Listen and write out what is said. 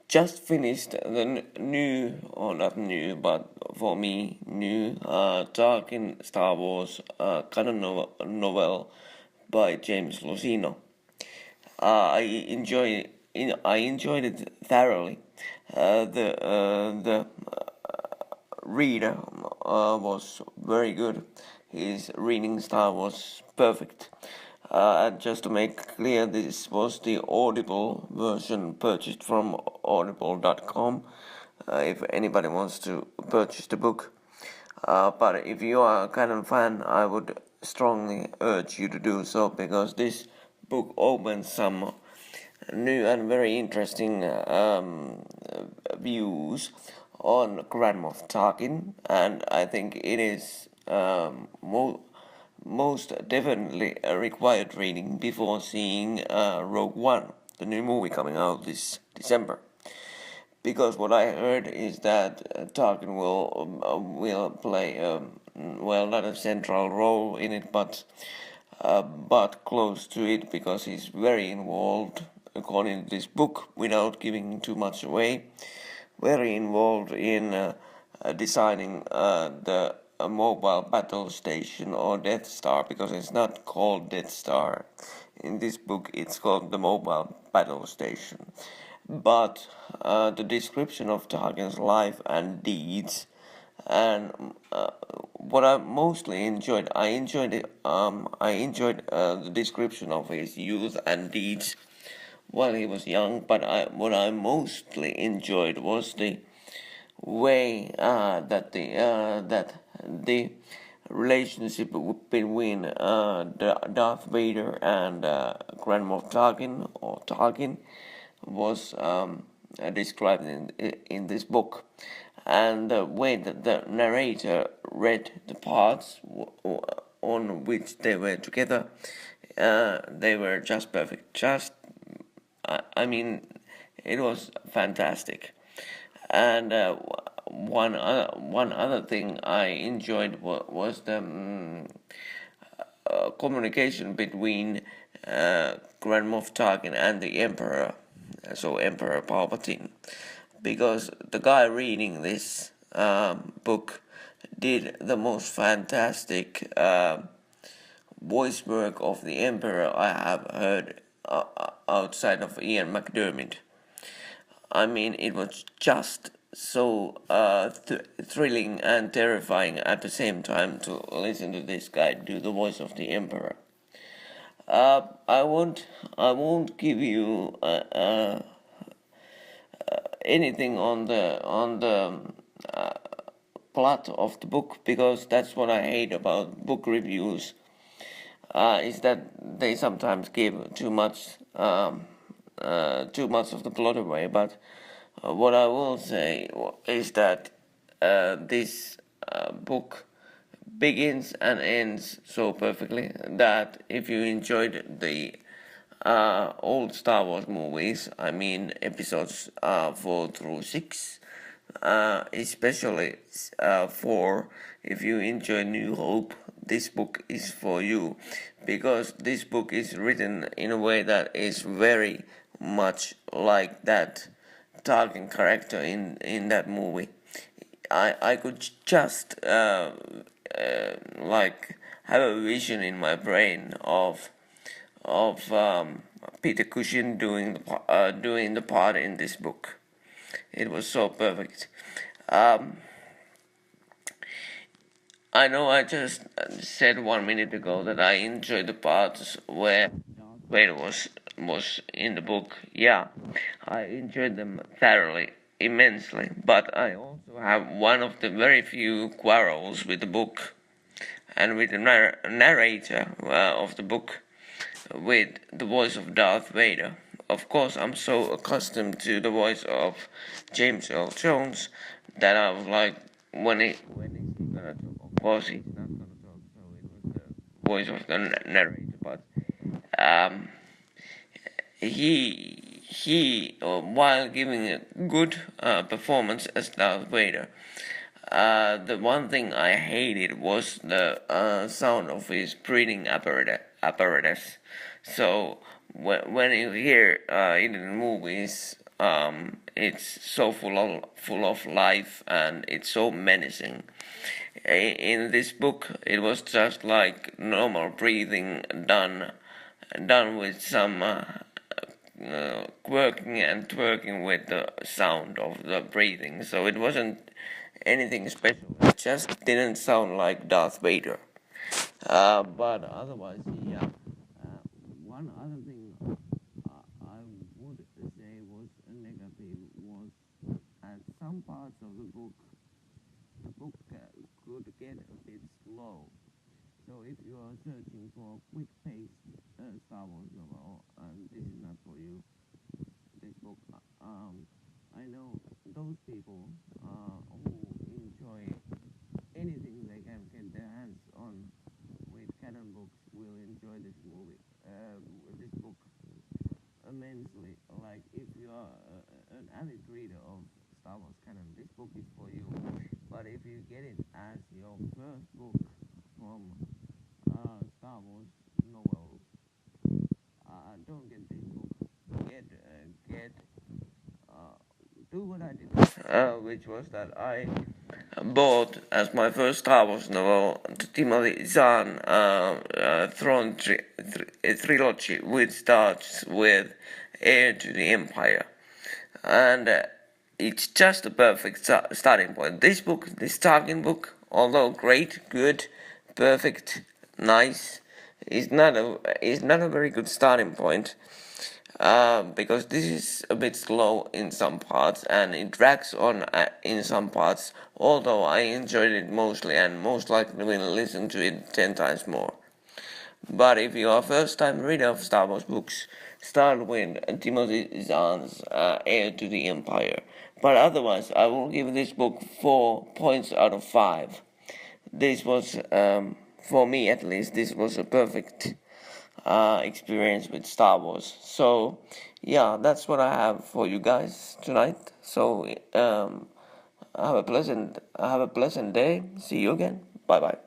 just finished the new, or not new, but for me new, Tarkin Star Wars canon novel by James Luceno. I I enjoyed it thoroughly. The reader was very good. His reading style was perfect. And just to make clear, this was the Audible version purchased from audible.com. If anybody wants to purchase the book. But if you are a Canon fan, I would strongly urge you to do so because this book opens some new and very interesting views on Grand Moff Tarkin, and I think it is most definitely a required reading before seeing Rogue One, the new movie coming out this December. Because what I heard is that Tarkin will play well, not a central role in it, but close to it because he's very involved, according to this book, without giving too much away. Very involved in designing the mobile battle station or Death Star, because it's not called Death Star. In this book, it's called the mobile battle station. But the description of Tarkin's life and deeds, and what I mostly enjoyed, I enjoyed the description of his youth and deeds while he was young. But what I mostly enjoyed was the way that the relationship between Darth Vader and Grand Moff Tarkin, or Tarkin, was described in this book, and the way that the narrator read the parts on which they were together, they were just perfect. I mean, it was fantastic. And one other thing I enjoyed was the communication between Grand Moff Tarkin and the Emperor, so Emperor Palpatine, because the guy reading this book did the most fantastic voice work of the Emperor I have heard outside of Ian McDiarmid. I mean, it was just so thrilling and terrifying at the same time to listen to this guy do the voice of the Emperor. I won't give you anything on the plot of the book, because that's what I hate about book reviews. Is that they sometimes give too much of the plot away. But what I will say is that this book begins and ends so perfectly that if you enjoyed the old Star Wars movies, I mean episodes 4 through 6, especially 4, if you enjoy New Hope, this book is for you, because this book is written in a way that is very much like that Tarkin character in that movie. I could just like have a vision in my brain of Peter Cushing doing the part in this book. It was so perfect. I know I just said 1 minute ago that I enjoyed the parts where Vader was in the book. Yeah, I enjoyed them thoroughly, immensely. But I also have one of the very few quarrels with the book and with the narrator of the book, with the voice of Darth Vader. Of course, I'm so accustomed to the voice of James Earl Jones that I was like, when is he gonna talk? Of course, he's not gonna talk, so it was the voice of the narrator. But um, while giving a good performance as Darth Vader, the one thing I hated was the sound of his breathing apparatus. So when you hear in the movies It's so full of life, and it's so menacing. In this book, it was just like normal breathing done with some quirking and twerking with the sound of the breathing. So it wasn't anything special. It just didn't sound like Darth Vader. But otherwise, yeah. One other thing I would say was negative was at some parts of the book could get a bit slow. So if you are searching for a quick-paced Star Wars novel, this is not for you. This book, I know those people who enjoy anything they can get their hands on with canon books will enjoy this book immensely. Like if you are an avid reader of Star Wars canon, this book is for you. But if you get it as your first book from Star Wars novels, don't get this book. Get do what I did, which was that I bought as my first Star Wars novel the Timothy Zahn trilogy, which starts with Heir to the Empire, and it's just a perfect starting point. This book, this Tarkin book, although great, good, perfect, nice, is not a very good starting point. Because this is a bit slow in some parts and it drags on in some parts, although I enjoyed it mostly and most likely will listen to it 10 times more. But if you are a first time reader of Star Wars books, start with Timothy Zahn's Heir to the Empire. But otherwise, I will give this book 4 points out of 5. This was, for me at least, this was a perfect experience with Star Wars. So, yeah, that's what I have for you guys tonight. So, have a pleasant day. See you again. Bye bye.